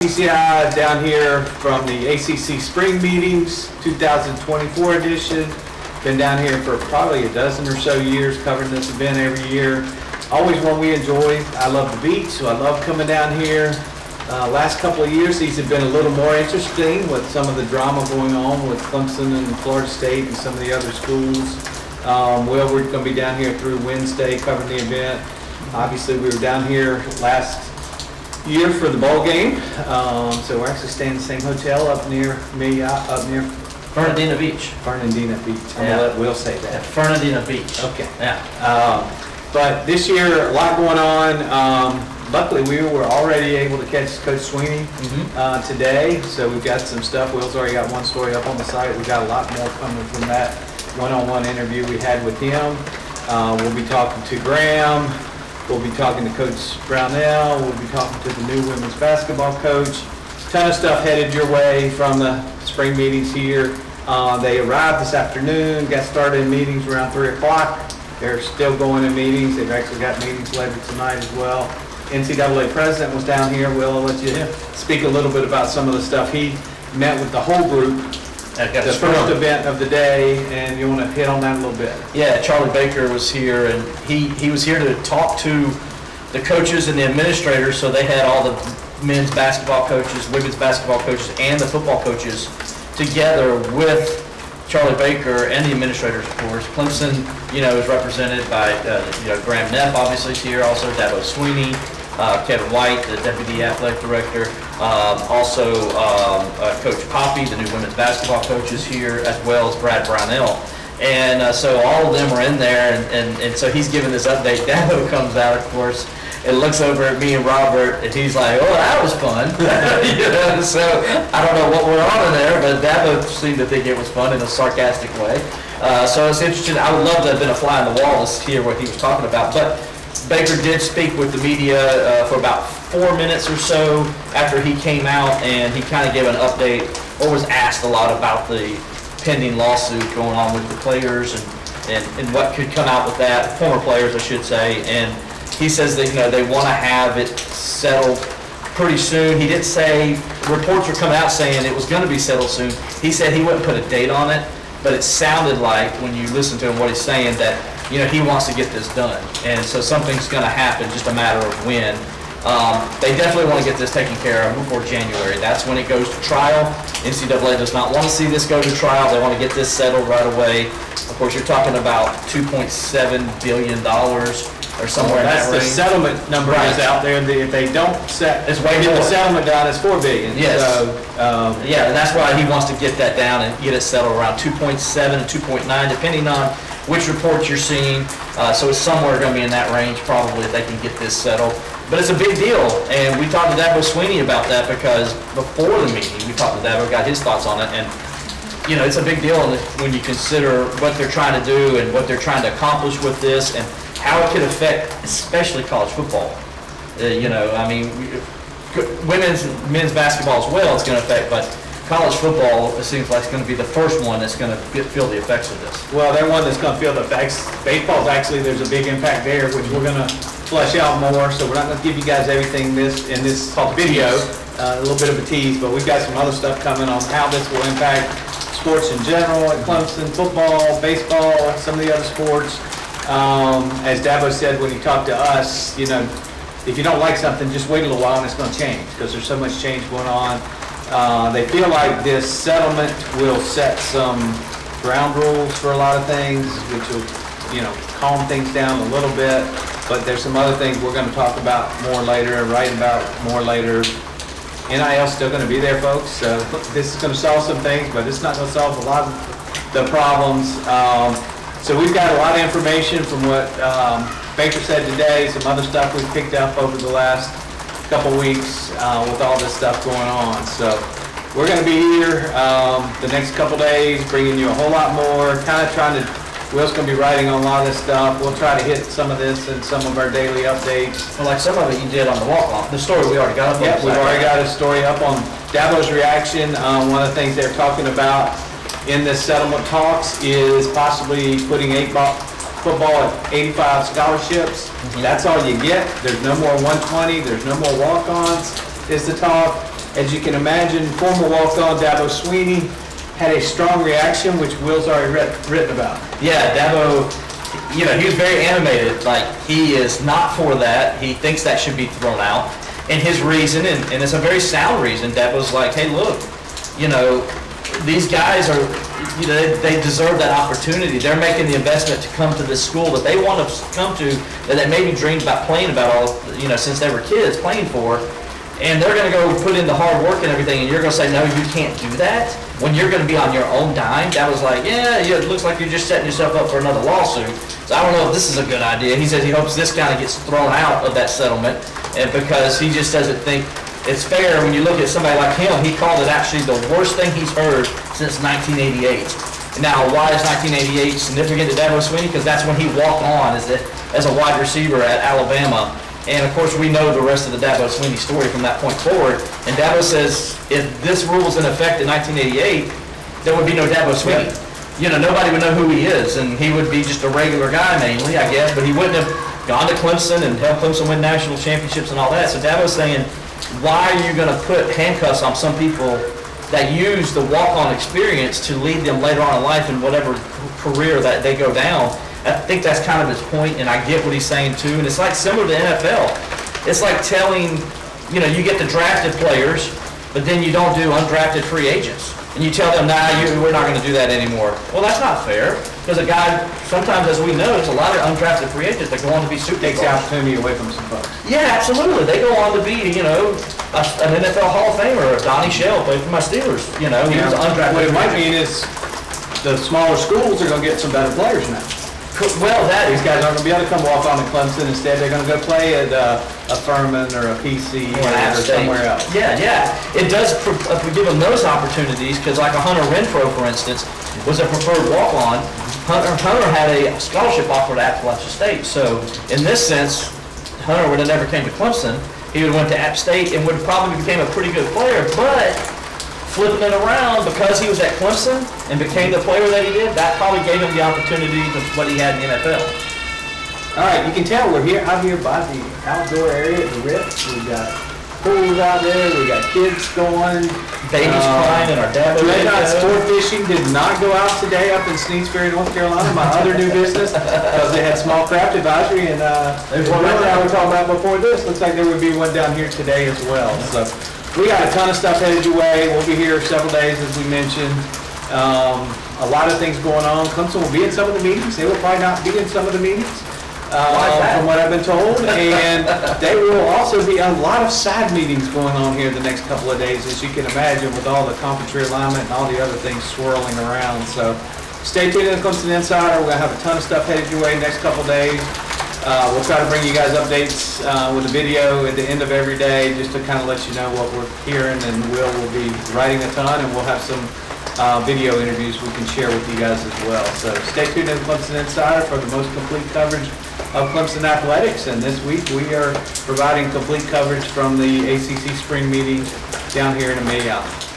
TCI down here from the ACC Spring Meetings 2024 edition. Been down here for probably a dozen or so years covering this event every year. Always one we enjoy. I love the beach, so I love coming down here. Last couple of years, these have been a little more interesting with some of the drama going on with Clemson and Florida State and some of the other schools. We're going to be down here through Wednesday covering the event. Obviously, we were down here last year for the bowl game, so we're actually staying in the same hotel up near Fernandina Beach. Fernandina Beach. I'm Yeah. gonna let Will say that. At Fernandina Beach. Okay. Yeah. But this year, a lot going on. Luckily, we were already able to catch Coach Sweeney today, so we've got some stuff. Will's already got one story up on the site. We've got a lot more coming from that one-on-one interview we had with him. We'll be talking to Graham. We'll be talking to Coach Brownell. We'll be talking to the new women's basketball coach. Ton of stuff headed your way from the spring meetings here. They arrived this afternoon, got started in meetings around 3 o'clock. They're still going in meetings. They've actually got meetings later tonight as well. NCAA president was down here. Will, I'll let you speak a little bit about some of the stuff. He met with the whole group, the first event of the day, and you want to hit on that a little bit. Yeah, Charlie Baker was here, and he was here to talk to the coaches and the administrators, so they had all the men's basketball coaches, women's basketball coaches, and the football coaches together with Charlie Baker and the administrators, of course. Clemson, is represented by, Graham Neff, obviously, is here, also Dabo Sweeney, Kevin White, the deputy athletic director, also Coach Poppy, the new women's basketball coach, is here, as well as Brad Brownell. And so all of them are in there, and so he's giving this update. Dabo comes out, of course, and looks over at me and Robert, and he's like, "Oh, that was fun." So I don't know what went on in there, but Dabo seemed to think it was fun in a sarcastic way. So it's interesting. I would love to have been a fly on the wall to hear what he was talking about. But Baker did speak with the media for about 4 minutes or so after he came out, and he kind of gave an update, or was asked a lot about the pending lawsuit going on with the players and what could come out with that, former players, I should say. And he says that, they want to have it settled pretty soon. He did say, reports were coming out saying it was going to be settled soon. He said he wouldn't put a date on it, but it sounded like, when you listen to him, what he's saying, that, he wants to get this done. And so something's going to happen, just a matter of when. They definitely want to get this taken care of before January. That's when it goes to trial. NCAA does not want to see this go to trial. They want to get this settled right away. Of course, you're talking about $2.7 billion or somewhere in that range. That's the settlement number is out there. If they don't get the settlement done, it's $4 billion. Yes. So, yeah, and that's why he wants to get that down and get it settled around 2.7 and 2.9, depending on which reports you're seeing. So it's somewhere going to be in that range, probably, if they can get this settled. But it's a big deal, and we talked to Dabo Sweeney about that, because before the meeting, we talked to Dabo, got his thoughts on it, and it's a big deal when you consider what they're trying to do and what they're trying to accomplish with this, and how it could affect, especially college football. Men's basketball as well, it's going to affect, but college football, it seems like it's going to be the first one that's going to feel the effects of this. well, they're one that's going to feel the effects. Baseball's actually, there's a big impact there, which we're going to flesh out more, so we're not going to give you guys everything in this video, a little bit of a tease, but we've got some other stuff coming on how this will impact sports in general at Clemson, football, baseball, some of the other sports. As Dabo said when he talked to us, if you don't like something, just wait a little while and it's going to change, because there's so much change going on. They feel like this settlement will set some ground rules for a lot of things, which will, calm things down a little bit. But there's some other things we're going to talk about more later and write about more later. NIL's still going to be there, folks. So this is going to solve some things, but it's not going to solve a lot of the problems. So we've got a lot of information from what Baker said today, some other stuff we've picked up over the last couple weeks with all this stuff going on. So we're going to be here the next couple days, bringing you a whole lot more, kind of trying to, Will's going to be writing on a lot of this stuff. We'll try to hit some of this in some of our daily updates. Well, like some of it you did on the walk-on. The story we already got up on. Yeah, we've already got a story up on Dabo's reaction. One of the things they're talking about in this settlement talks is possibly putting football at 85 scholarships. That's all you get. There's no more 120. There's no more walk-ons is the talk. As you can imagine, former walk-on Dabo Sweeney had a strong reaction, which Will's already written about. Yeah, Dabo, you know, he was very animated. Like, he is not for that. He thinks that should be thrown out. And his reason, and it's a very sound reason, Dabo's like, hey, look, you know, these guys are, you know, they deserve that opportunity. They're making the investment to come to this school that they want to come to, that they maybe dreamed about playing about all, you know, since they were kids playing for. And they're going to go put in the hard work and everything, and you're going to say, no, you can't do that, when you're going to be on your own dime. That was like, yeah, it looks like you're just setting yourself up for another lawsuit. So I don't know if this is a good idea. He says he hopes this kind of gets thrown out of that settlement, and because he just doesn't think it's fair. When you look at somebody like him, he called it actually the worst thing he's heard since 1988. Now, why is 1988 significant to Dabo Sweeney? Because that's when he walked on as a wide receiver at Alabama. And of course, we know the rest of the Dabo Sweeney story from that point forward. And Dabo says, if this rule was in effect in 1988, there would be no Dabo Sweeney. You know, nobody would know who he is, and he would be just a regular guy mainly, I guess, but he wouldn't have gone to Clemson and helped Clemson win national championships and all that. So Dabo's saying, why are you going to put handcuffs on some people that use the walk-on experience to lead them later on in life in whatever career that they go down? I think that's kind of his point, and I get what he's saying too. And it's like similar to NFL. It's like telling, you know, you get the drafted players, but then you don't do undrafted free agents. And you tell them, nah, we're not going to do that anymore. Well, that's not fair, because a guy, sometimes as we know, there's a lot of undrafted free agents that go on to be superstars. Takes the opportunity away from some folks. Yeah, absolutely. They go on to be, you know, an NFL Hall of Famer. Donnie Shell played for my Steelers. You know, he was undrafted. What it might mean is the smaller schools are going to get some better players now. Well, These guys aren't going to be able to come walk on to Clemson. Instead, they're going to go play at a Furman or a PC or somewhere else. Yeah. It does give them those opportunities, because like a Hunter Renfro, for instance, was a preferred walk-on. Hunter had a scholarship offer at Appalachian State. So in this sense, Hunter would have never came to Clemson. He would have went to App State and would have probably became a pretty good player, but flipping it around, because he was at Clemson and became the player that he did, that probably gave him the opportunity to what he had in the NFL. All right, you can tell we're out here by the outdoor area at the Ritz. We've got pools out there, we got kids going. Babies crying, and our dad. Red Dot Sport Fishing did not go out today up in Sneadsbury, North Carolina, my other new business, because they had small craft advisory, and there's one right now we were talking about before this. Looks like there would be one down here today as well. So we got a ton of stuff headed your way. We'll be here several days, as we mentioned. A lot of things going on. Clemson will be in some of the meetings. They will probably not be in some of the meetings, from what I've been told. And they will also be a lot of side meetings going on here the next couple of days, as you can imagine, with all the conference realignment and all the other things swirling around. So stay tuned to the Clemson Insider. We're going to have a ton of stuff headed your way next couple of days. We'll try to bring you guys updates with a video at the end of every day, just to kind of let you know what we're hearing, and Will be writing a ton, and we'll have some video interviews we can share with you guys as well. So stay tuned to the Clemson Insider for the most complete coverage of Clemson athletics, and this week we are providing complete coverage from the ACC Spring Meetings down here in Amelia Island.